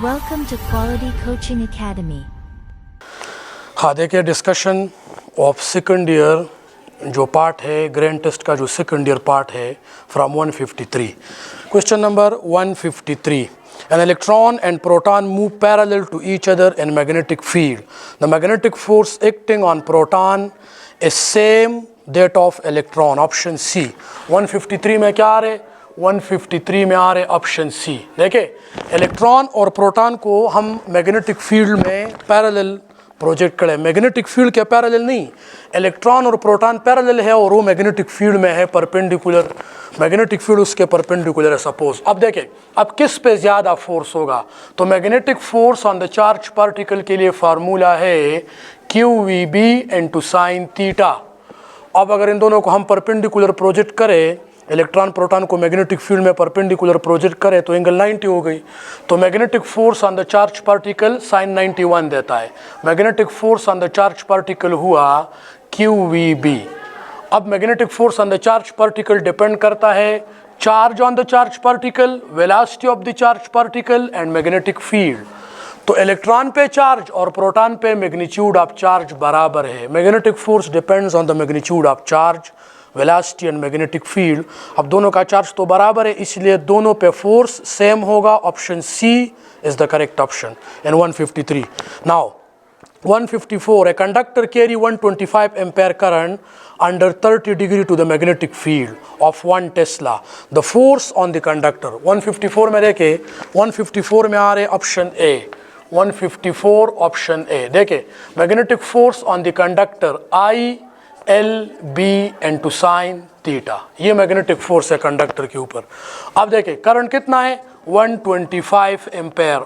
Welcome to Quality Coaching Academy. हाँ देखिए discussion of second year जो पार्ट है ग्रैंड टेस्ट का जो सेकंड ईयर पार्ट है from 153 question number 153 An electron and proton move parallel to each other in magnetic field. The magnetic force acting on proton is same that of electron. Option C. 153 में क्या आ रहे 153 में आ रहे option सी. देखिए electron और प्रोटॉन को हम मैग्नेटिक फील्ड में पैरेलल प्रोजेक्ट करें. मैग्नेटिक फील्ड के पैरेलल नहीं, इलेक्ट्रॉन और प्रोटॉन पैरेलल है और वो मैग्नेटिक फील्ड में है परपेंडिकुलर. मैग्नेटिक फील्ड उसके परपेंडिकुलर है सपोज. अब देखें अब किस पे ज़्यादा फोर्स होगा, तो magnetic force on the charge particle के लिए फार्मूला है QVB इनटू साइन थीटा. अब अगर इन दोनों को हम परपेंडिकुलर प्रोजेक्ट करें, इलेक्ट्रॉन प्रोटॉन को मैग्नेटिक फील्ड में परपेंडिकुलर प्रोजेक्ट करें तो एंगल 90 हो गई. तो magnetic force on the charge particle sine 91 देता है. Magnetic force on the charge particle हुआ QVB. अब magnetic force on the charge particle depend करता है charge on the charge particle, velocity of the charge particle and magnetic field. तो electron पे charge और proton पे मैग्नीट्यूड ऑफ चार्ज बराबर है. Magnetic force depends on the magnitude of charge, velocity and magnetic field. अब दोनों का charge तो बराबर है इसलिए दोनों पे फोर्स सेम होगा. Option C is the correct option in 153. Now 154 a conductor carry 125 ampere current under 30 degree to the magnetic field of 1 Tesla. The force on the conductor. 154 में देखे 154 में आ रहे ऑप्शन ए. 154 option A. देखे magnetic force on the conductor ILB into sine theta. ये magnetic force है conductor के ऊपर. अब देखें करंट कितना है 125 एम्पेयर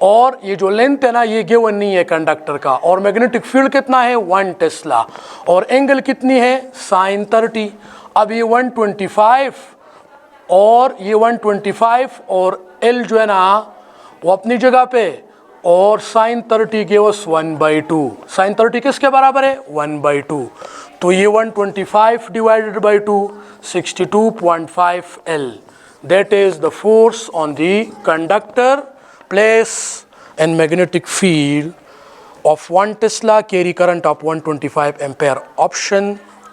और ये जो लेंथ है ना ये गिवन नहीं है कंडक्टर का. और मैग्नेटिक फील्ड कितना है 1 टेस्ला और एंगल कितनी है साइन 30. अब ये 125 और ये 125 और L जो है ना वो अपनी जगह पे और साइन 30 गिव अस 1/2. साइन 30 किसके बराबर है 1/2. तो ये 125 divided by 2 62.5 L. That is the force on the conductor placed in magnetic field of 1 Tesla carry current of 125 ampere. Option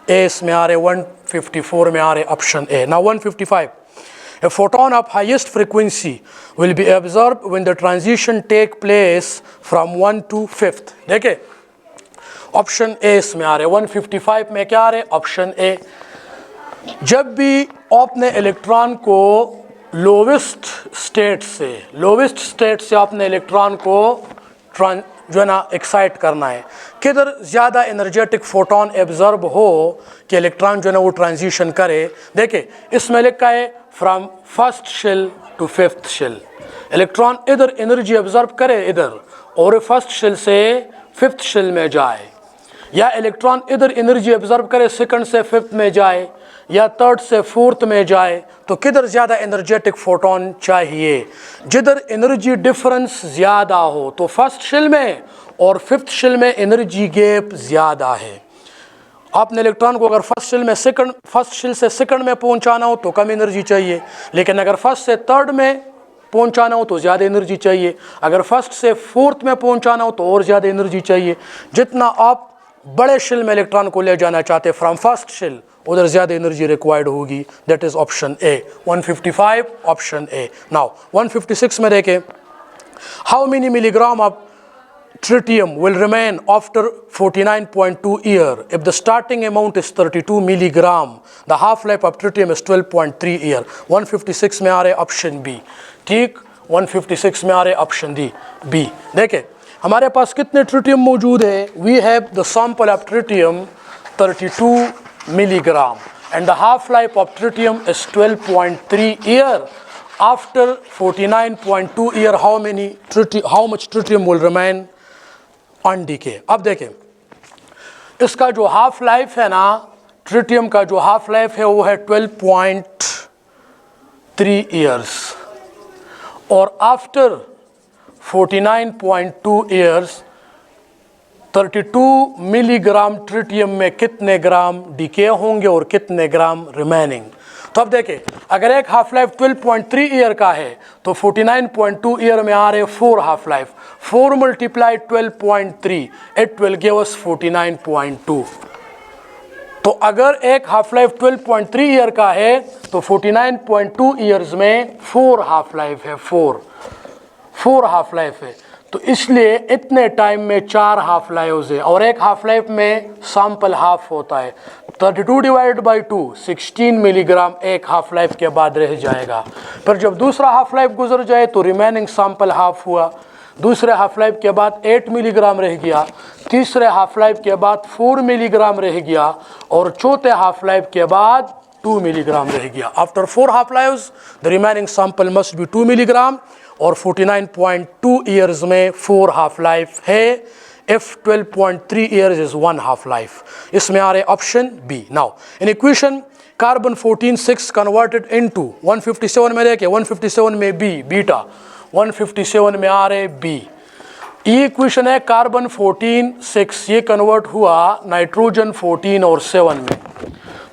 A इसमें आ रहे 154 में आ रहे option A. Now 155. A photon of highest frequency will be absorbed when the transition take place from 1 to 5th. देखे option A इसमें आ रहे 155 में क्या आ रहे ऑप्शन A. जब भी आपने इलेक्ट्रॉन को लोवेस्ट स्टेट से आपने इलेक्ट्रॉन को जो है ना एक्साइट करना है, किधर ज़्यादा एनर्जेटिक फोटोन एब्जॉर्ब हो कि इलेक्ट्रॉन जो है ना वो ट्रांजिशन करे. देखिए इसमें लिखा है from first shell to fifth shell. Electron इधर एनर्जी एब्जॉर्ब करे इधर और फर्स्ट शेल से फिफ्थ शेल में जाए, या इलेक्ट्रॉन इधर एनर्जी एब्जॉर्ब करे सेकंड से फिफ्थ में जाए या थर्ड से फोर्थ में जाए, तो किधर ज़्यादा एनर्जेटिक फोटोन चाहिए. जिधर एनर्जी डिफरेंस ज़्यादा हो तो फर्स्ट शेल में और फिफ्थ शेल में एनर्जी गैप ज़्यादा है. आपने इलेक्ट्रॉन को अगर फर्स्ट शेल से सेकंड में पहुंचाना हो तो कम एनर्जी चाहिए, लेकिन अगर फर्स्ट से थर्ड में पहुंचाना हो तो ज़्यादा एनर्जी चाहिए. अगर फर्स्ट से फोर्थ में पहुंचाना हो तो और ज़्यादा एनर्जी चाहिए. जितना आप बड़े शेल में इलेक्ट्रॉन को ले जाना चाहते फ्रॉम फर्स्ट शेल उधर ज़्यादा एनर्जी रिक्वायर्ड होगी. That is option A. 155 option A. Now 156 में देखें how many milligram of tritium will remain after 49.2 year if the starting amount is 32 milligram. The half life of tritium is 12.3 year. 156 में आ रहे option B. ठीक 156 में आ रहे option D B. देखें हमारे पास कितने ट्रिटियम मौजूद है. We have the sample of tritium 32 milligram and the half life of tritium is 12.3 year. After 49.2 year how much tritium will remain on decay. अब देखें इसका जो हाफ लाइफ है ना ट्रिटियम का जो हाफ लाइफ है वो है 12.3 years और आफ्टर 49.2 years 32 मिलीग्राम ट्रिटियम में कितने ग्राम डिके होंगे और कितने ग्राम रिमेनिंग. तो अब देखें, अगर एक हाफ लाइफ 12.3 ईयर का है तो 49.2 ईयर में आ रहे 4 half life. 4 multiply 12.3, it will give us 49.2। तो अगर एक हाफ लाइफ 12.3 ईयर का है तो 49.2 ईयर्स में 4 हाफ लाइफ है, 4 हाफ लाइफ है। तो इसलिए इतने टाइम में 4 हाफ लाइफ है, और एक हाफ लाइफ में सैंपल हाफ होता है। 32 डिवाइडेड बाई 2, 16 मिलीग्राम एक हाफ लाइफ के बाद रह जाएगा। फिर जब दूसरा हाफ लाइफ गुजर जाए तो रिमेनिंग सैंपल हाफ हुआ। दूसरे हाफ लाइफ के बाद 8 मिलीग्राम रह गया, तीसरे हाफ लाइफ के बाद 4 मिलीग्राम रह गया, और चौथे हाफ लाइफ के बाद 2 मिलीग्राम रह गया। After 4 half lives the remaining sample must be 2 milligram, और 49.2 ईयर्स में 4 हाफ लाइफ है। If 12.3 years is 1 half life. इसमें आ रहे option B. Now in equation carbon 14 6 converted into 157 में देखे, 157 में बी बीटा, 157 में आ रहे बी। ये इक्वेशन है कार्बन 14 6, ये कन्वर्ट हुआ नाइट्रोजन 14 और 7 में।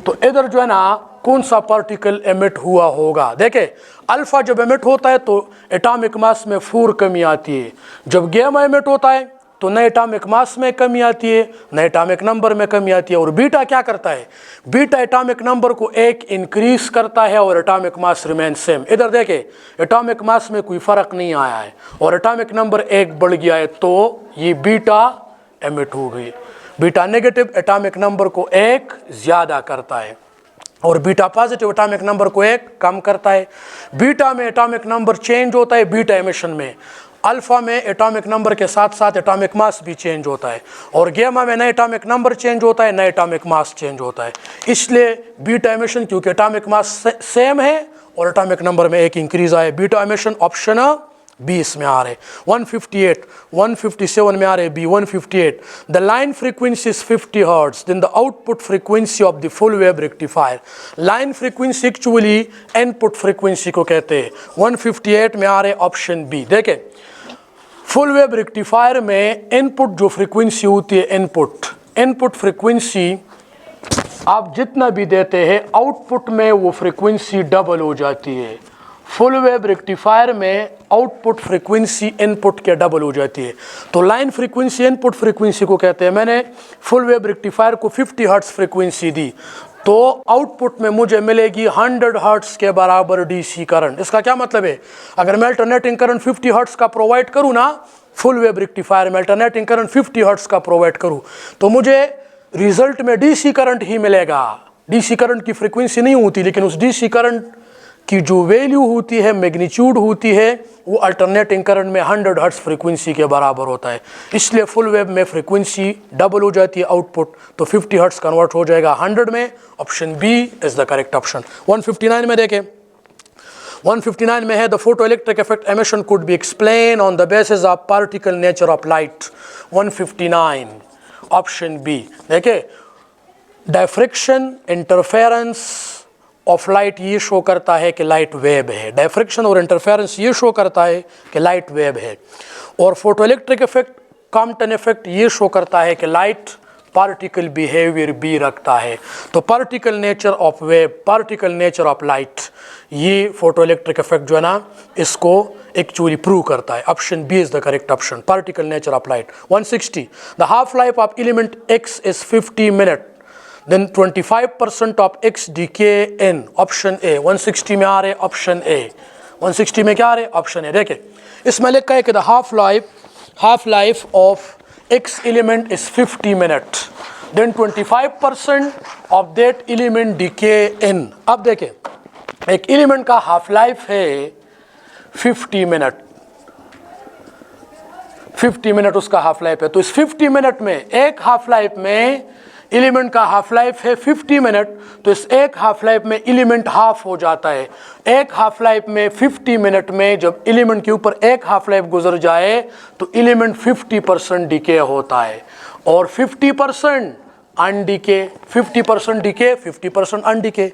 तो इधर जो है ना कौन सा पार्टिकल एमिट हुआ होगा? देखे, अल्फा जब एमिट होता है तो एटॉमिक मास में 4 कमी आती है। जब गैमा एमिट होता है तो नए एटॉमिक मास में कमी आती है, नए एटॉमिक नंबर में कमी आती है। और बीटा क्या करता है? बीटा एटॉमिक नंबर को 1 इंक्रीज करता है और एटॉमिक मास रिमेन सेम। इधर देखे, एटॉमिक मास में कोई फर्क नहीं आया है और एटॉमिक नंबर 1 बढ़ गया है, तो ये बीटा एमिट हो गई। बीटा नेगेटिव एटॉमिक नंबर को 1 ज़्यादा करता है और बीटा पॉजिटिव एटॉमिक नंबर को 1 कम करता है। बीटा में एटॉमिक नंबर चेंज होता है बीटा एमिशन में। अल्फा में एटॉमिक नंबर के साथ साथ एटॉमिक मास भी चेंज होता है, और गैमा में नए एटॉमिक नंबर चेंज होता है, नए एटॉमिक मास चेंज होता है। इसलिए बीटा एमिशन, क्योंकि एटॉमिक मास सेम है और एटॉमिक नंबर में 1 इंक्रीज आए, बीटा एमिशन ऑप्शन 20 में आ रहे। 158, 157 में आ रहे B 158। The line frequency is 50 hertz, then the output frequency of the full wave rectifier. Line frequency actually input frequency को कहते हैं। 158 में आ रहे ऑप्शन बी। देखें, फुल वेव रेक्टिफायर में इनपुट जो फ्रीक्वेंसी होती है, इनपुट फ्रीक्वेंसी आप जितना भी देते हैं आउटपुट में वो फ्रीक्वेंसी डबल हो जाती है। फुल वेव रेक्टिफायर में आउटपुट फ्रीक्वेंसी इनपुट के डबल हो जाती है। तो लाइन फ्रीक्वेंसी इनपुट फ्रीक्वेंसी को कहते हैं। मैंने फुल वेव रेक्टिफायर को 50 हर्ट्ज फ्रीक्वेंसी दी तो आउटपुट में मुझे मिलेगी 100 हर्ट्ज के बराबर डीसी करंट। इसका क्या मतलब है? अगर मैं अल्टरनेटिंग करंट 50 हर्ट्ज का प्रोवाइड करूँ ना, फुल वेव रेक्टिफायर में अल्टरनेटिंग करंट 50 हर्ट्ज का प्रोवाइड करूँ, तो मुझे रिजल्ट में डीसी करंट ही मिलेगा। डीसी करंट की फ्रीक्वेंसी नहीं होती, लेकिन उस डीसी करंट की जो वैल्यू होती है, मैग्नीट्यूड होती है, वो अल्टरनेटिंग करंट में 100 हर्ट्ज फ्रीक्वेंसी के बराबर होता है। इसलिए फुल वेव में फ्रीक्वेंसी डबल हो जाती है आउटपुट, तो 50 हर्ट्ज कन्वर्ट हो जाएगा 100 में। Option B is the correct option. 159 में देखें, 159 में है the photo electric effect emission could be explain on the basis of particle nature of light. 159 option B. देखें, डायफ्रैक्शन इंटरफेरेंस ऑफ लाइट ये शो करता है कि लाइट वेव है। डायफ्रैक्शन और इंटरफेरेंस ये शो करता है कि लाइट वेव है। और photo electric effect, Compton effect ये शो करता है कि लाइट पार्टिकल बिहेवियर भी रखता है। तो particle nature of wave, particle nature of light, ये फोटो इलेक्ट्रिक इफेक्ट जो है ना, इसको एक्चुअली प्रूव करता है। Option B is the correct option, particle nature of light. 160 the half life of element X is 50 minute, then 25% of x decay in option A. 160 में आ रहे ऑप्शन ए। 160 में क्या आ रहे? Option A. देखिए, इसमें लिखा है कि the half life of x element is 50 minute, then 25% of that element decay in. अब देखिए, एक एलिमेंट का हाफ लाइफ है 50 मिनट, 50 मिनट उसका हाफ लाइफ है। तो इस 50 मिनट में, एक हाफ लाइफ में एलिमेंट का हाफ लाइफ है 50 मिनट, तो इस एक हाफ लाइफ में एलिमेंट हाफ हो जाता है। एक हाफ लाइफ में 50 मिनट में जब एलिमेंट के ऊपर एक हाफ लाइफ गुजर जाए तो एलिमेंट 50% डिके होता है और 50% अनडिके, 50% डिके, 50% अनडिके।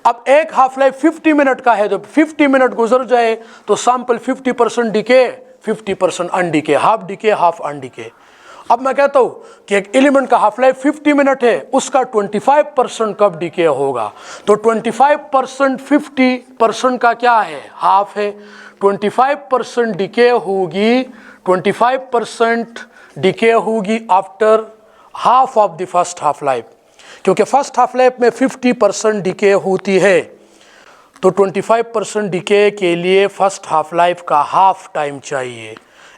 अब एक हाफ लाइफ 50 मिनट का है, जब 50 मिनट गुजर जाए तो sample 50% decay, 50% undecay, half decay half undecay. अब मैं कहता हूँ कि एक एलिमेंट का हाफ लाइफ 50 मिनट है, उसका 25% कब डिके होगा, तो 25% 50% का क्या है, हाफ है। 25% डिके होगी, 25% डिके होगी after half of the first half life, क्योंकि फर्स्ट हाफ लाइफ में 50% डिके होती है, तो 25% डिके के लिए फर्स्ट हाफ लाइफ का हाफ टाइम चाहिए।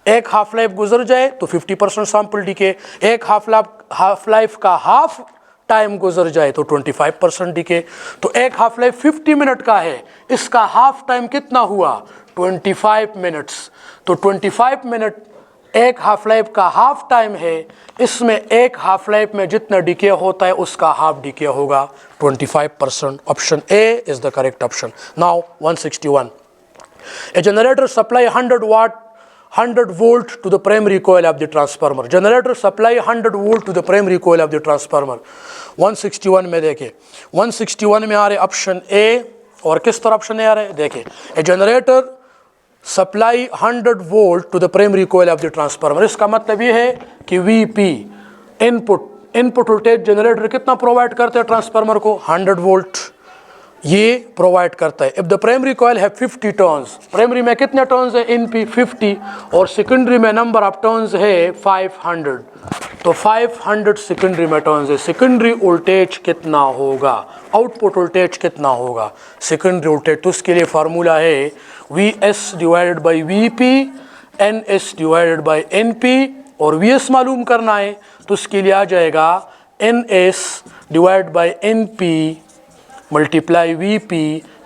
एक हाफ लाइफ गुजर जाए तो 50% सैंपल डिके, एक हाफ लाइफ का हाफ टाइम गुजर जाए तो 25% डिके। तो एक हाफ लाइफ 50 मिनट का है, इसका हाफ टाइम कितना हुआ, 25 मिनट्स। तो 25 मिनट एक हाफ लाइफ का हाफ टाइम है, इसमें एक हाफ लाइफ में जितना डिके होता है उसका हाफ डिके होगा 25%। Option A is the correct option. Now 161, A generator supply 100 volt to the primary coil of the transformer. Generator supply 100 volt to the primary coil of the transformer. 161 में देखें, 161 में आ रहे option ए, और किस तरह option A आ रहे हैं देखें, ए generator supply 100 volt to the primary coil of the transformer। इसका मतलब ये है कि वीपी इनपुट वोल्टेज जनरेटर कितना प्रोवाइड करते हैं ट्रांसफार्मर को, 100 वोल्ट ये प्रोवाइड करता है। इफ द प्राइमरी कॉइल है 50 टर्न्स, प्राइमरी में कितने टर्न्स है, इनपी 50, और सेकेंडरी में नंबर ऑफ टर्न्स है 500, तो 500 सेकेंडरी में टर्न्स है। सेकेंडरी वोल्टेज कितना होगा, आउटपुट वोल्टेज कितना होगा सेकेंडरी वोल्टेज, तो उसके लिए फार्मूला है Vs divided by Vp, Ns divided by Np, और Vs मालूम करना है तो उसके लिए आ जाएगा Ns divide by Np multiply Vp।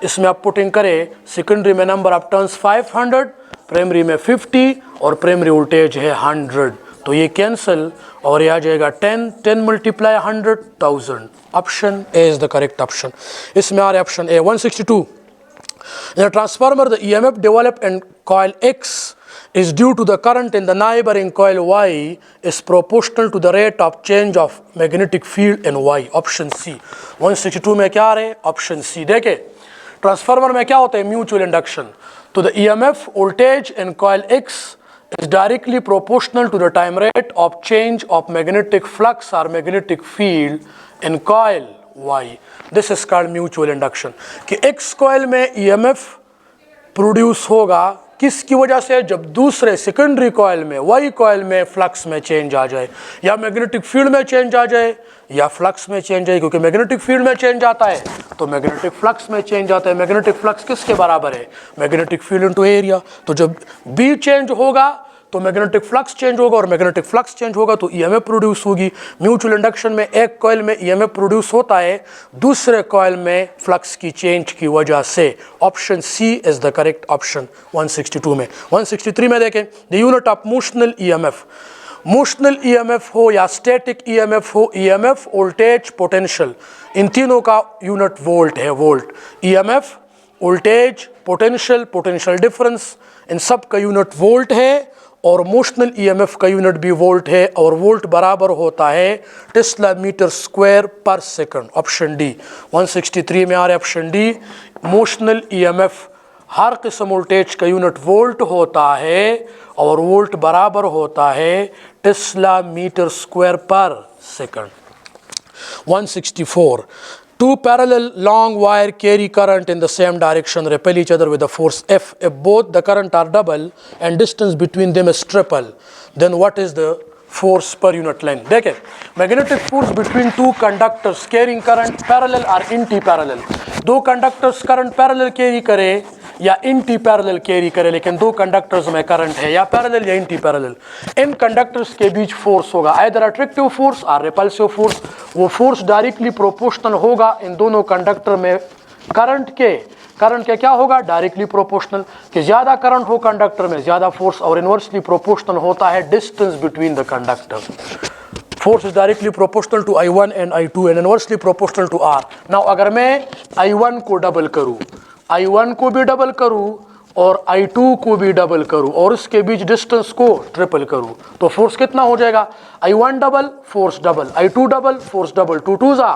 इसमें आप पुटिंग करें, सेकेंडरी में नंबर ऑफ टर्न्स 500, प्राइमरी में 50, और प्राइमरी वोल्टेज है 100, तो ये कैंसिल और ये आ जाएगा 10 multiply 100, 1000। Option A is the correct option. इसमें आ रहा है option A. 162, in a transformer the EMF developed in coil X is due to the current in the neighboring coil Y is proportional to the rate of change of magnetic field in Y। Option C. 162 में क्या आ रहे हैं, option सी। देखे transformer में क्या होता है, म्यूचुअल इंडक्शन, तो the EMF voltage in coil X is directly proportional to the time rate of change of magnetic flux or magnetic field in coil Y। This is called mutual induction। कि X coil में EMF produce होगा किसकी वजह से, जब दूसरे secondary coil में Y coil में फ्लक्स में चेंज आ जाए, या मैग्नेटिक फील्ड में चेंज आ जाए, या फ्लक्स में चेंज आए, क्योंकि मैग्नेटिक फील्ड में चेंज आता है तो मैग्नेटिक फ्लक्स में चेंज आता है। मैग्नेटिक फ्लक्स किसके बराबर है, मैग्नेटिक फील्ड इनटू एरिया। तो जब B चेंज होगा तो मैग्नेटिक फ्लक्स चेंज होगा, और मैग्नेटिक फ्लक्स चेंज होगा तो EMF प्रोड्यूस होगी। म्यूचुअल इंडक्शन में एक कॉइल में EMF प्रोड्यूस होता है दूसरे कॉइल में फ्लक्स की चेंज की वजह से। Option C is the correct option 162 में। 163 में देखें, the unit of motional EMF, motional EMF हो या स्टैटिक EMF हो, EMF वोल्टेज पोटेंशियल, इन तीनों का यूनिट वोल्ट है, volt. EMF voltage potential difference, इन सब का यूनिट वोल्ट है, और मोशनल EMF का यूनिट भी वोल्ट है, और वोल्ट बराबर होता है टेस्ला मीटर स्क्वायर पर सेकंड। Option D. 163 में आ रहा है ऑप्शन डी, मोशनल EMF हर किस्म वोल्टेज का यूनिट वोल्ट होता है, और वोल्ट बराबर होता है टेस्ला मीटर स्क्वायर पर second. 164, two parallel long wire carry current in the same direction, repel each other with a force F. If both the current are double and distance between them is triple, then what is the force per unit length? देखें, magnetic force between two conductors carrying current parallel or anti-parallel। दो conductors current parallel carry करे या anti parallel carry करे, लेकिन दो conductors में current है या पैरेलल या एंटी पैरेलल, इन कंडक्टर्स के बीच फोर्स होगा आइदर अट्रैक्टिव फोर्स और रिपल्सिव फोर्स। वो फोर्स डायरेक्टली प्रोपोर्शनल होगा इन दोनों कंडक्टर में करंट के क्या होगा, डायरेक्टली प्रोपोर्शनल। कि ज़्यादा करंट हो कंडक्टर में ज़्यादा फोर्स, और इनवर्सली प्रोपोर्शनल होता है distance between the conductor. Force is directly proportional to I1 and I2 and inversely proportional to R। Now अगर मैं I1 को डबल करूँ, I1 को भी डबल करूँ और I2 को भी डबल करूँ और उसके बीच डिस्टेंस को ट्रिपल करूँ, तो फोर्स कितना हो जाएगा, I1 double force double, I2 double force double, 2 2 जा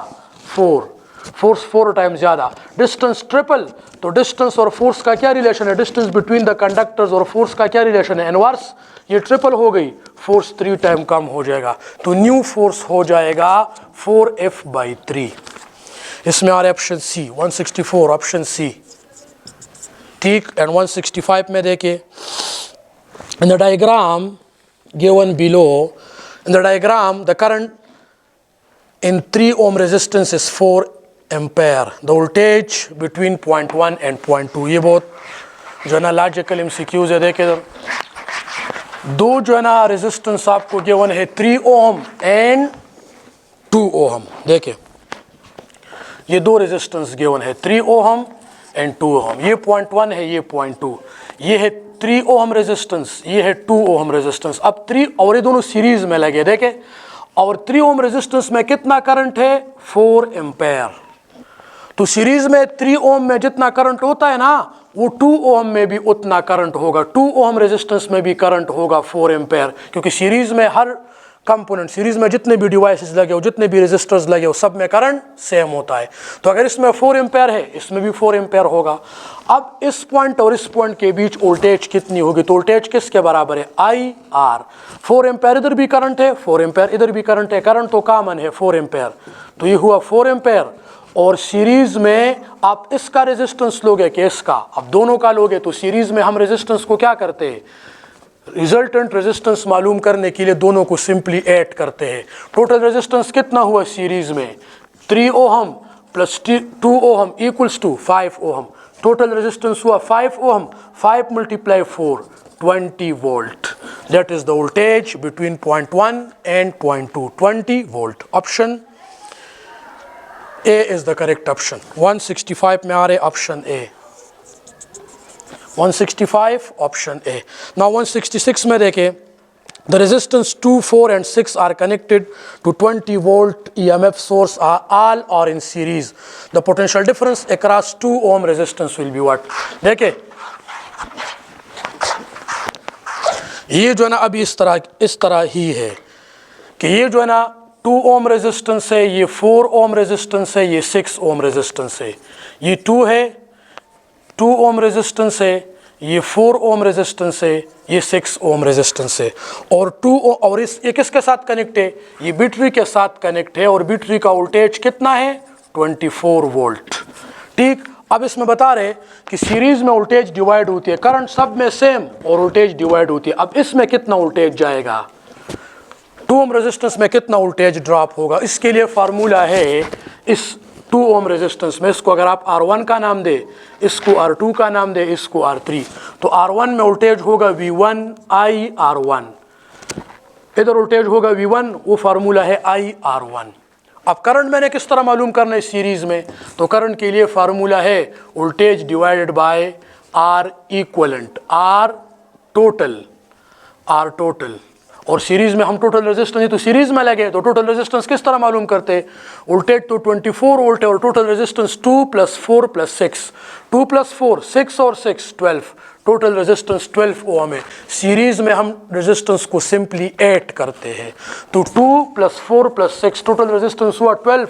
4, फोर्स 4 टाइम्स ज़्यादा, डिस्टेंस ट्रिपल, तो डिस्टेंस और फोर्स का क्या रिलेशन है, डिस्टेंस बिटवीन द कंडक्टर्स और फोर्स का क्या रिलेशन है, इनवर्स, ये ट्रिपल हो गई, फोर्स 3 टाइम कम हो जाएगा, तो न्यू फोर्स हो जाएगा 4F/3। इसमें आ रहा है ऑप्शन सी 164, ऑप्शन सी, ठीक। एंड 165 में देखिए, in the diagram given below, in the diagram the current in 3 ohm resistance is 4 ampere, the voltage between 0.1 and 0.2, ये बहुत जो है ना लॉजिकल MCQs है। देखिए दो जो है ना रेजिस्टेंस आपको गिवन है 3 ओम एंड 2 ओम। देखिए ये दो रेजिस्टेंस गिवन है 3 ओम एंड 2 ओम, ये 0.1 है, ये 0.2, ये है 3 ओम रेजिस्टेंस, ये है 2 ओम रेजिस्टेंस। अब 3 और ये दोनों सीरीज में लगे, देखें, और 3 ओम रेजिस्टेंस में कितना करंट है, 4 एम्पेयर। तो सीरीज में 3 ओम में जितना करंट होता है ना, वो 2 ओम में भी उतना करंट होगा, 2 ओम रेजिस्टेंस में भी करंट होगा 4 एम्पेयर, क्योंकि सीरीज में हर कंपोनेंट, सीरीज में जितने भी डिवाइसेस लगे हो, जितने भी रेजिस्टर्स लगे हो, सब में करंट सेम होता है। तो अगर इसमें 4 एम्पेयर है, इसमें भी 4 एम्पेयर होगा। अब इस पॉइंट और इस पॉइंट के बीच वोल्टेज कितनी होगी, तो वोल्टेज किसके बराबर है, IR। 4 एम्पेयर इधर भी करंट है, 4 एम्पेयर इधर भी करंट है, करंट तो कॉमन है 4 एम्पेयर, तो ये हुआ 4 एम्पेयर। और सीरीज में आप इसका रेजिस्टेंस लोगे कि इसका, अब दोनों का लोगे, तो सीरीज में हम रेजिस्टेंस को क्या करते हैं, रिजल्टेंट रेजिस्टेंस मालूम करने के लिए दोनों को सिंपली ऐड करते हैं। टोटल रेजिस्टेंस कितना हुआ सीरीज में, 3 ohm plus 2 ohm equals to 5 ohm, total resistance हुआ 5 ohm, 5 × 4 20 volt, that is the voltage between 0.1 and 0.2, 20 volt. Option A is the correct option. 165 में आ रहे option A, 165 option A. Now 166 में देखें, the resistance 2, 4 and 6 are connected to 20 volt EMF source all are in series, the potential difference across 2 ohm resistance will be what. देखें ये जो है ना अभी इस तरह ही है कि ये जो है ना 2 ओम रेजिस्टेंस है, ये 4 ओम रेजिस्टेंस है, ये 6 ओम रेजिस्टेंस है, ये 2 है, 2 ओम रेजिस्टेंस है, ये 4 ओम रेजिस्टेंस है, ये 6 ओम रेजिस्टेंस है, और 2 और इस ये किसके साथ कनेक्ट है, ये बैटरी के साथ कनेक्ट है, और बैटरी का वोल्टेज कितना है, 24 वोल्ट। ठीक, अब इसमें बता रहे कि सीरीज में वोल्टेज डिवाइड होती है, करंट सब में सेम और वोल्टेज डिवाइड होती है। अब इसमें कितना वोल्टेज जाएगा, 2 ओम रेजिस्टेंस में कितना वोल्टेज ड्रॉप होगा, इसके लिए फार्मूला है, इस 2 ओम रेजिस्टेंस में इसको अगर आप R1 का नाम दे, इसको R2 का नाम दे, इसको R3, तो R1 में वोल्टेज होगा V1 IR1, इधर वोल्टेज होगा V1, वो फार्मूला है IR1। अब करंट मैंने किस तरह मालूम करना है सीरीज में, तो करंट के लिए फार्मूला है voltage divided by R equivalent, R total, और सीरीज में हम टोटल रेजिस्टेंस, तो सीरीज में लगे तो टोटल रेजिस्टेंस किस तरह मालूम करते हैं, वोल्टेज तो 24 वोल्ट है और टोटल रेजिस्टेंस 2 + 4 + 6, 2 + 4 6 और 6 12, टोटल रेजिस्टेंस 12 ओम है। सीरीज में हम रेजिस्टेंस को सिंपली ऐड करते हैं, तो 2 + 4 + 6 टोटल रेजिस्टेंस हुआ 12,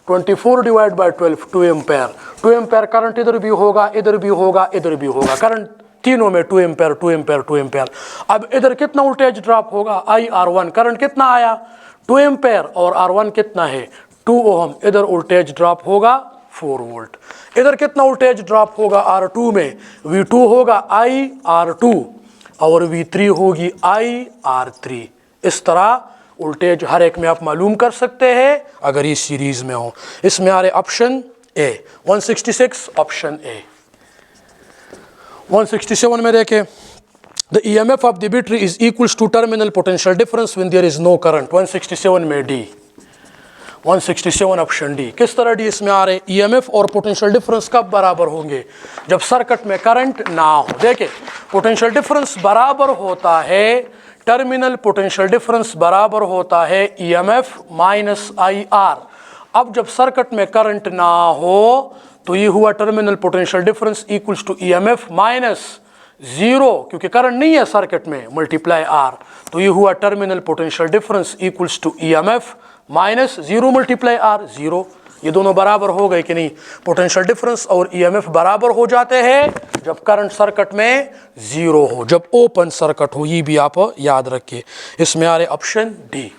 24 divide by 12 2 ampere, 2 ampere current इधर भी होगा, इधर भी होगा, इधर भी होगा, करंट तीनों में 2 एम्पेयर 2 एम्पेयर 2 एम्पेयर। अब इधर कितना वोल्टेज ड्रॉप होगा, IR1, करंट कितना आया 2 एम्पेयर और R1 कितना है 2 ओहम, इधर वोल्टेज ड्रॉप होगा 4 वोल्ट। इधर कितना वोल्टेज ड्रॉप होगा R2 में, V2 होगा IR2 और V3 होगी IR3। इस तरह वोल्टेज हर एक में आप मालूम कर सकते हैं अगर ये सीरीज में हो। इसमें आ रहे ऑप्शन ए 166, ऑप्शन ए। 167 में देखें, the EMF of the battery is equals to terminal potential difference when there is no current. 167 में डी, 167 ऑप्शन डी। किस तरह डी इसमें आ रहे, EMF और पोटेंशियल डिफरेंस कब बराबर होंगे, जब सर्किट में करंट ना हो। देखें पोटेंशियल डिफरेंस बराबर होता है, टर्मिनल पोटेंशियल डिफरेंस बराबर होता है EMF माइनस IR। अब जब सर्किट में करंट ना हो तो ये हुआ terminal potential difference equals to EMF minus 0, क्योंकि करंट नहीं है सर्किट में, मल्टीप्लाई R, तो ये हुआ terminal potential difference equals to EMF minus 0 × R 0। ये दोनों बराबर हो गए कि नहीं? पोटेंशियल डिफरेंस और ईएमएफ बराबर हो जाते हैं जब करंट सर्किट में जीरो हो, जब ओपन सर्किट हो। ये भी आप याद रखिए। इसमें आ रहे ऑप्शन डी।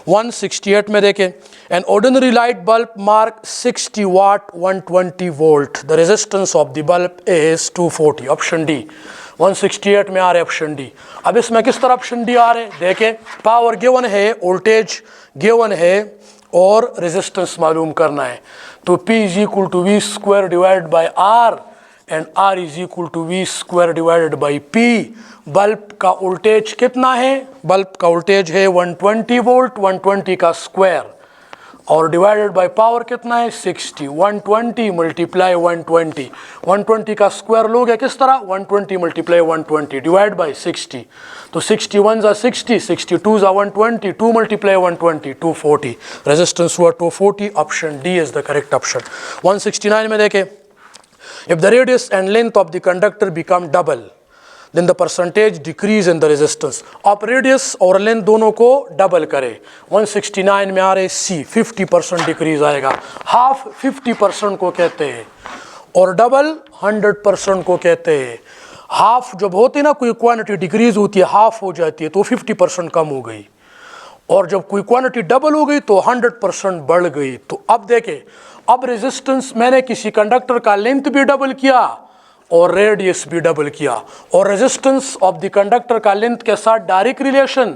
168 में देखें, an ordinary light bulb mark 60 watt 120 volt, the resistance of the bulb is 240, option D. 168 में आ रहे ऑप्शन डी। अब इसमें किस तरह ऑप्शन डी आ रहे देखें, पावर गिवन है, वोल्टेज गिवन है और रेजिस्टेंस मालूम करना है। तो P is equal to V square divided by R and R is equal to V square divided by P। Bulb का वोल्टेज कितना है? बल्ब का वोल्टेज है 120 वोल्ट, 120 का स्क्वायर और डिवाइडेड बाय पावर कितना है? 60। 120 मल्टीप्लाई 120, 120 का स्क्वायर लोगे किस तरह? 120 मल्टीप्लाई 120 डिवाइड बाय 60। तो 61 जा 60, 62 जा 120, 2 मल्टीप्लाई 120 240, रेजिस्टेंस हुआ 240, option D is the correct option. 169 में देखें, if the radius and length of the conductor become double then the percentage decrease in the resistance। आप रेडियस और लेंथ दोनों को डबल करें। 169 में आ रहे सी, 50% डिक्रीज आएगा। हाफ 50% को कहते हैं और डबल 100% को कहते हैं। हाफ जब होती है ना, कोई क्वांटिटी डिक्रीज होती है, हाफ हो जाती है तो 50% कम हो गई, और जब कोई क्वांटिटी डबल हो गई तो 100% बढ़ गई। तो अब देखें, अब रेजिस्टेंस मैंने किसी कंडक्टर का लेंथ भी डबल किया और रेडियस भी डबल किया, और रेजिस्टेंस ऑफ द कंडक्टर का लेंथ के साथ डायरेक्ट रिलेशन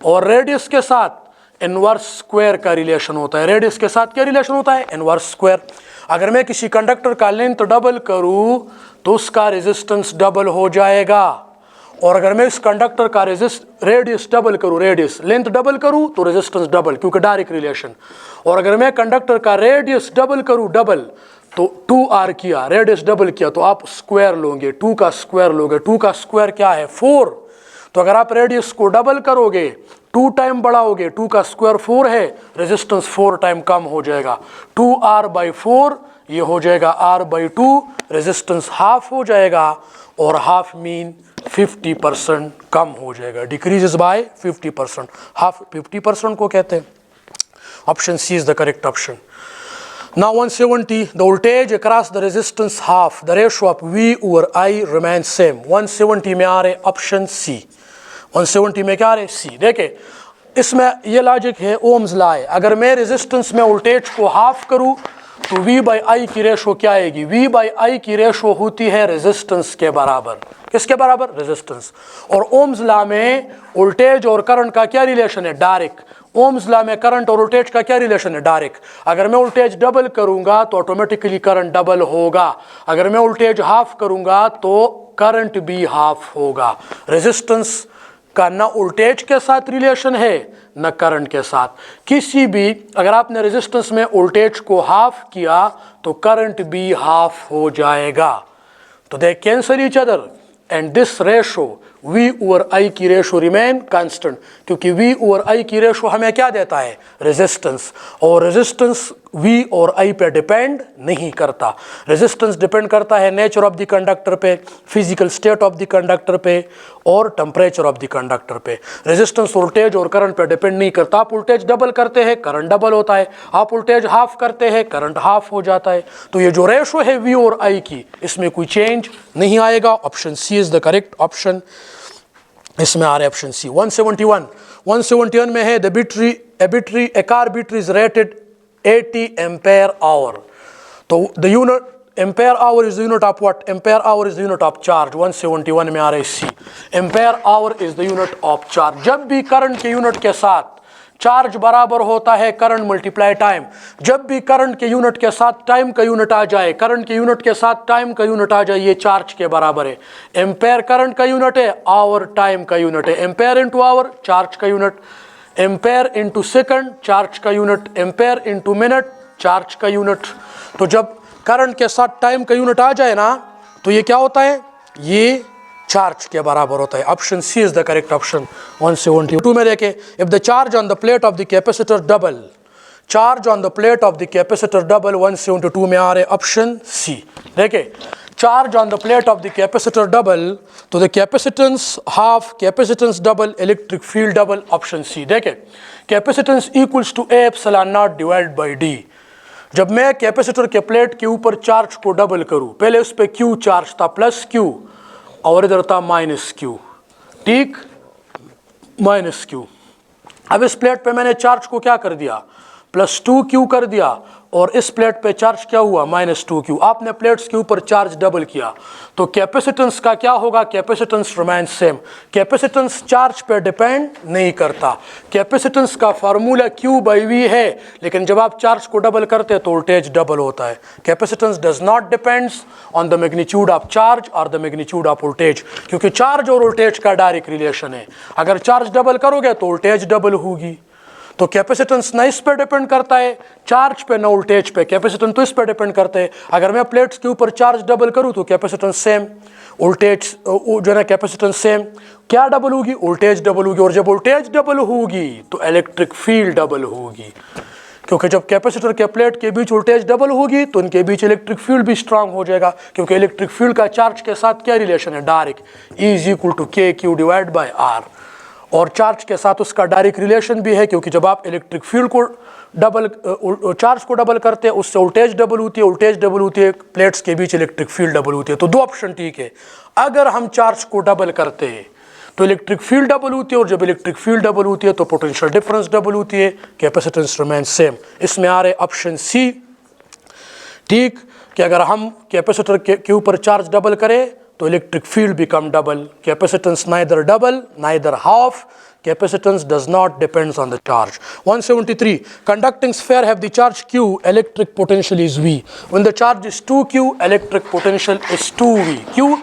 और रेडियस के साथ इनवर्स स्क्वायर का रिलेशन होता है। रेडियस के साथ क्या रिलेशन होता है? Inverse square. अगर मैं किसी कंडक्टर का लेंथ डबल करूं तो उसका रेजिस्टेंस डबल हो जाएगा, और अगर मैं इस कंडक्टर का रेडियस डबल करूं, रेडियस लेंथ डबल करूं तो रेजिस्टेंस डबल, क्योंकि डायरेक्ट रिलेशन। और अगर मैं कंडक्टर का रेडियस डबल करूं, डबल तो 2r किया, रेडियस डबल किया तो आप स्क्वायर लोगे, 2 का स्क्वायर लोगे। 2 का स्क्वायर क्या है? 4। तो अगर आप रेडियस को डबल करोगे, 2 टाइम बढ़ाओगे, 2 का स्क्वायर 4 है, रेजिस्टेंस 4 टाइम कम हो जाएगा। 2r/4 ये हो जाएगा r/2, रेजिस्टेंस हाफ हो जाएगा, और हाफ मीन 50% कम हो जाएगा, डिक्रीजेस बाय 50%। हाफ 50% को कहते हैं। Option C is the correct option. Now 170, the voltage across the resistance half, the ratio of V over I remains same। 170 में आ रहे ऑप्शन सी। 170 में क्या आ रहे? सी। देखें, इसमें ये लॉजिक है, ओम्स लॉ है। अगर मैं रेजिस्टेंस में वोल्टेज को हाफ करूं तो V/I की रेशो क्या आएगी? V/I की रेशो होती है रेजिस्टेंस के बराबर। किसके बराबर? रेजिस्टेंस। और ओम्स लॉ में वोल्टेज और करंट का क्या रिलेशन है? डायरेक्ट। ओम्स लॉ में करंट और वोल्टेज का क्या रिलेशन है? डायरेक्ट। अगर मैं वोल्टेज डबल करूंगा तो ऑटोमेटिकली करंट डबल होगा, अगर मैं वोल्टेज हाफ करूंगा तो करंट भी हाफ होगा। रेजिस्टेंस का ना वोल्टेज के साथ रिलेशन है न करंट के साथ। किसी भी, अगर आपने रेजिस्टेंस में वोल्टेज को हाफ किया तो करंट भी हाफ हो जाएगा। तो दे cancel each other and this ratio V over I की रेशो रिमेन कांस्टेंट, क्योंकि V ओवर I की रेशो हमें क्या देता है? रेजिस्टेंस। और रेजिस्टेंस V और I पे डिपेंड नहीं करता। रेजिस्टेंस डिपेंड करता है नेचर ऑफ द कंडक्टर पे, physical state of the conductor पे और टेम्परेचर ऑफ द कंडक्टर पे। रेजिस्टेंस वोल्टेज और करंट पे डिपेंड नहीं करता। आप वोल्टेज डबल करते हैं, करंट डबल होता है। आप वोल्टेज हाफ करते हैं, करंट हाफ हो जाता है। तो ये जो रेशो है V और I की, इसमें कोई चेंज नहीं आएगा। Option C is the correct option. इसमें आ रहा है ऑप्शन सी। 171 में है, a car battery is rated 80 ampere hour। तो the unit ampere hour is the unit of what? Ampere hour is the unit of charge। 171 में आ रहा है सी, ampere hour is the unit of charge। जब भी current के unit के साथ charge बराबर होता है करंट मल्टीप्लाई टाइम। जब भी करंट के यूनिट के साथ टाइम का यूनिट आ जाए, करंट के यूनिट के साथ टाइम का यूनिट आ जाए, ये चार्ज के बराबर है। एम्पेयर करंट का यूनिट है, आवर टाइम का यूनिट है। एम्पेयर इंटू आवर चार्ज का unit, ampere into second charge का unit, ampere into minute charge का यूनिट। तो जब करंट के साथ टाइम का यूनिट आ जाए ना, तो ये क्या होता है? ये चार्ज के बराबर होता है। Option C is the correct option. 172 में देखें, if the charge on the plate of the capacitor double, charge on the plate of the capacitor double. 172 में आ रहे ऑप्शन सी। देखें, charge on the plate of the capacitor double, तो the capacitance half, capacitance double, electric field double. Option C. देखें, capacitance equals to A epsilon naught divided by D। जब मैं capacitor के plate के ऊपर charge को double करूं, पहले उस पर क्यू चार्ज था प्लस क्यू और इधर था माइनस क्यू, ठीक, माइनस क्यू। अब इस प्लेट पे मैंने चार्ज को क्या कर दिया, प्लस 2Q कर दिया, और इस प्लेट पे चार्ज क्या हुआ, माइनस 2Q। आपने प्लेट्स के ऊपर चार्ज डबल किया तो कैपेसिटेंस का क्या होगा, capacitance remain same. Capacitance charge पे डिपेंड नहीं करता। कैपेसिटेंस का फार्मूला Q/V है, लेकिन जब आप चार्ज को डबल करते हैं तो वोल्टेज डबल होता है। Capacitance does not depends on the magnitude of charge और द मैग्नीट्यूड ऑफ वोल्टेज, क्योंकि चार्ज और वोल्टेज का डायरेक्ट रिलेशन है। अगर चार्ज डबल करोगे तो वोल्टेज डबल होगी। तो कैपेसिटेंस ना इस पर डिपेंड करता है चार्ज पे, ना वोल्टेज पे। कैपेसिटेंस तो इस पर डिपेंड करते हैं। अगर मैं प्लेट्स के ऊपर चार्ज डबल करूं तो कैपेसिटेंस सेम, वोल्टेज जो है ना कैपेसिटेंस सेम। क्या डबल होगी, वोल्टेज डबल होगी, और जब वोल्टेज डबल होगी तो इलेक्ट्रिक फील्ड डबल होगी, क्योंकि जब कैपेसिटर के प्लेट के बीच वोल्टेज डबल होगी तो उनके बीच इलेक्ट्रिक फील्ड भी स्ट्रांग हो जाएगा, क्योंकि इलेक्ट्रिक फील्ड का चार्ज के साथ क्या रिलेशन है, डायरेक्ट, E=KQ/R। और चार्ज के साथ उसका डायरेक्ट रिलेशन भी है, क्योंकि जब आप इलेक्ट्रिक फील्ड को डबल चार्ज को डबल करते हैं उससे वोल्टेज डबल होती है, वोल्टेज डबल होती है, प्लेट्स के बीच इलेक्ट्रिक फील्ड डबल होती है। तो दो ऑप्शन ठीक है। अगर हम चार्ज को डबल करते हैं तो इलेक्ट्रिक फील्ड डबल होती है, और जब इलेक्ट्रिक फील्ड डबल होती है तो पोटेंशियल डिफरेंस डबल होती है, कैपेसिटेंस रिमेन सेम। इसमें आ रहे ऑप्शन सी, ठीक, कि अगर हम कैपेसिटर के ऊपर चार्ज डबल करें तो electric field become double. Capacitance neither double neither half, capacitance does not depends on the charge. 173, conducting sphere have the charge Q, electric potential is V. When the charge is 2Q, electric potential is 2V. Q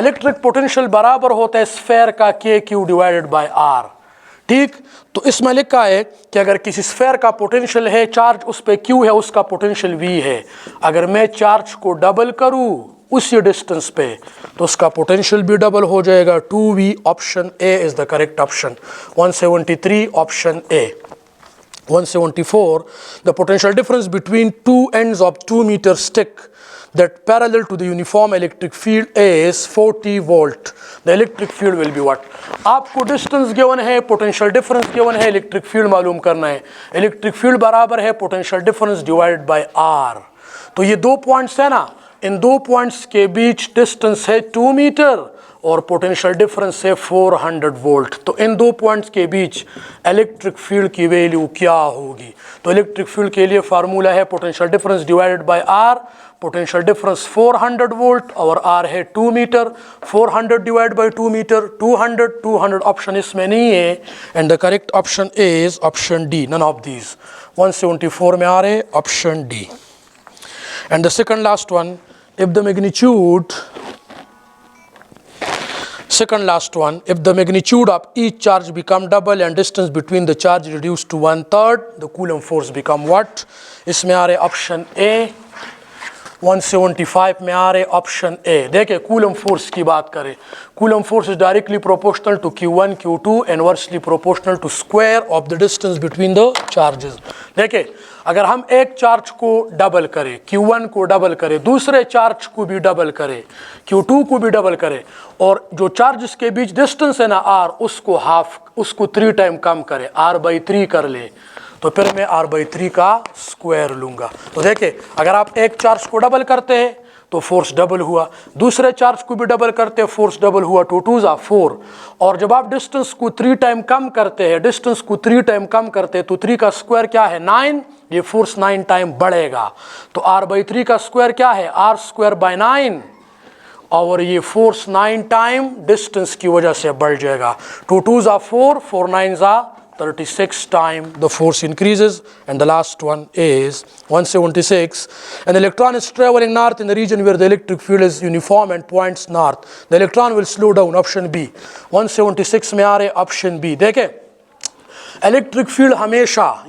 electric potential बराबर होता है sphere का KQ divided by R, ठीक। तो इसमें लिखा है कि अगर किसी स्फेयर का पोटेंशियल है, चार्ज उस पे Q है, उसका पोटेंशियल V है। अगर मैं चार्ज को डबल करूं उसी डिस्टेंस पे तो उसका पोटेंशियल भी डबल हो जाएगा। 2V, option A is the correct option. 173, option A. 174, the potential difference between two ends of 2-meter stick that parallel to the uniform electric field is 40 volt. The electric field will be what? आपको distance given है, potential difference given है, electric field मालूम करना है। Electric field बराबर है potential difference divided by R। तो ये दो पॉइंट्स है ना, इन दो पॉइंट्स के बीच डिस्टेंस है 2 मीटर और पोटेंशियल डिफरेंस है 400 वोल्ट। तो इन दो पॉइंट्स के बीच इलेक्ट्रिक फील्ड की वैल्यू क्या होगी? तो इलेक्ट्रिक फील्ड के लिए फार्मूला है potential difference divided by R। Potential difference 400 volt और R है 2 metre. 400 divide by 2 metre 200 option इसमें नहीं है, and the correct option is option D, none of these. 174 में आ रहे option D. And the second last one, if the magnitude of each charge become double and distance between the charge reduced to 1/3, the Coulomb force become what? इसमें आ रहे option ए। 175 में आ रहे option A. देखिए कूलम फोर्स की बात करें, Coulomb force is directly proportional to Q1 Q2, inversely proportional to square of the distance between the charges. देखिए अगर हम एक चार्ज को डबल करें, Q1 को डबल करें, दूसरे चार्ज को भी डबल करें, Q2 को भी डबल करें, और जो चार्जेस के बीच डिस्टेंस है ना R, उसको हाफ, उसको 3 टाइम कम करें, R/3 कर ले, तो फिर मैं R/3 का स्क्वायर लूँगा। तो देखिए अगर आप एक चार्ज को डबल करते हैं तो फोर्स डबल हुआ, दूसरे चार्ज को भी डबल करते हैं, फोर्स डबल हुआ, 2 2 = 4। और जब आप डिस्टेंस को 3 टाइम कम करते हैं, डिस्टेंस को 3 टाइम कम करते हैं तो 3 का स्क्वायर क्या है, 9, ये फोर्स 9 टाइम बढ़ेगा। तो R/3 का स्क्वायर क्या है, R²/9, और ये फोर्स 9 टाइम डिस्टेंस की वजह से बढ़ जाएगा। 2 2 = 4, 4 9 = 36 time the force increases. And the last one is 176. An electron is traveling north in the region where the electric field is uniform and points north. The electron will slow down. Option B. 176 में आ रहे option B। देखें electric field हमेशा,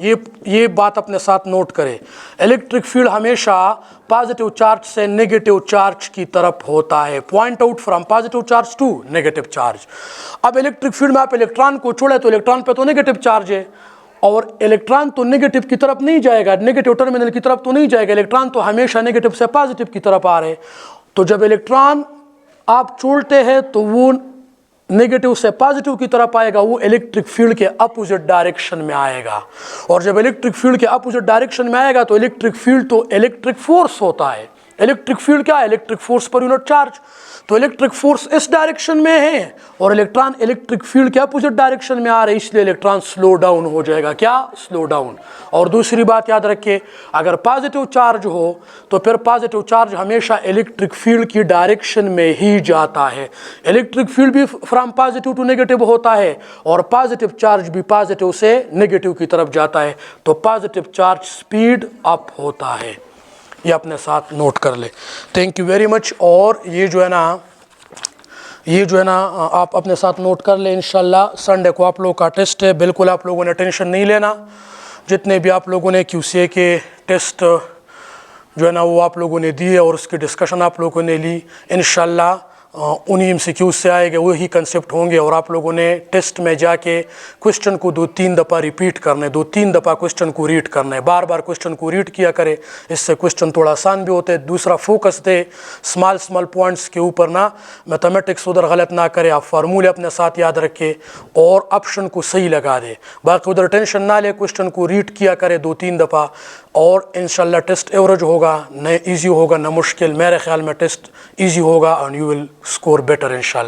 ये बात अपने साथ note करें, इलेक्ट्रिक फील्ड हमेशा पॉजिटिव चार्ज से नेगेटिव चार्ज की तरफ होता है। Point out from positive charge to negative charge. अब इलेक्ट्रिक फील्ड में आप इलेक्ट्रॉन को छोड़े तो इलेक्ट्रॉन पे तो नेगेटिव चार्ज है, और इलेक्ट्रॉन तो नेगेटिव की तरफ नहीं जाएगा, नेगेटिव टर्मिनल की तरफ तो नहीं जाएगा, इलेक्ट्रॉन तो हमेशा नेगेटिव से पॉजिटिव की तरफ आ रहे। तो जब इलेक्ट्रॉन आप छोड़ते हैं तो वो नेगेटिव से पॉजिटिव की तरफ आएगा वो इलेक्ट्रिक फील्ड के अपोजिट डायरेक्शन में आएगा, और जब इलेक्ट्रिक फील्ड के अपोजिट डायरेक्शन में आएगा तो इलेक्ट्रिक फील्ड तो इलेक्ट्रिक फोर्स होता है। इलेक्ट्रिक फील्ड क्या है? Electric force per unit charge. तो इलेक्ट्रिक फोर्स इस डायरेक्शन में है और इलेक्ट्रॉन इलेक्ट्रिक फील्ड के अपोजिट डायरेक्शन में आ रहे, इसलिए इलेक्ट्रॉन स्लो डाउन हो जाएगा। क्या? Slow down. और दूसरी बात याद रखिए, अगर पॉजिटिव चार्ज हो तो फिर पॉजिटिव चार्ज हमेशा इलेक्ट्रिक फील्ड की डायरेक्शन में ही जाता है। इलेक्ट्रिक फील्ड भी फ्रॉम पॉजिटिव टू नेगेटिव होता है और पॉजिटिव चार्ज भी पॉजिटिव से नेगेटिव की तरफ जाता है, तो पॉजिटिव चार्ज स्पीड अप होता है। ये अपने साथ नोट कर ले। Thank you very much. और ये जो है ना आप अपने साथ नोट कर ले। इंशाल्लाह संडे को आप लोगों का टेस्ट है, बिल्कुल आप लोगों ने टेंशन नहीं लेना। जितने भी आप लोगों ने QCA के टेस्ट जो है ना वो आप लोगों ने दिए और उसकी डिस्कशन आप लोगों ने ली, इंशाल्लाह उन्हीं MCQ से आएंगे, वही कंसेप्ट होंगे। और आप लोगों ने टेस्ट में जाके क्वेश्चन को 2-3 दफ़ा रिपीट करना है, 2-3 दफ़ा क्वेश्चन को रीड करना है, बार बार क्वेश्चन को रीड किया करे, इससे क्वेश्चन थोड़ा आसान भी होते हैं। दूसरा, फोकस दे स्मॉल पॉइंट्स के ऊपर ना, मैथमेटिक्स उधर गलत ना करे, आप फार्मूले अपने साथ याद रखे और ऑप्शन को सही लगा दे। बाकी उधर टेंशन ना ले, क्वेश्चन को रीड किया करे 2-3 दफ़ा और इंशाल्लाह टेस्ट एवरेज होगा, न ईजी होगा न मुश्किल। मेरे ख्याल में टेस्ट ईजी होगा and you will score better inshallah.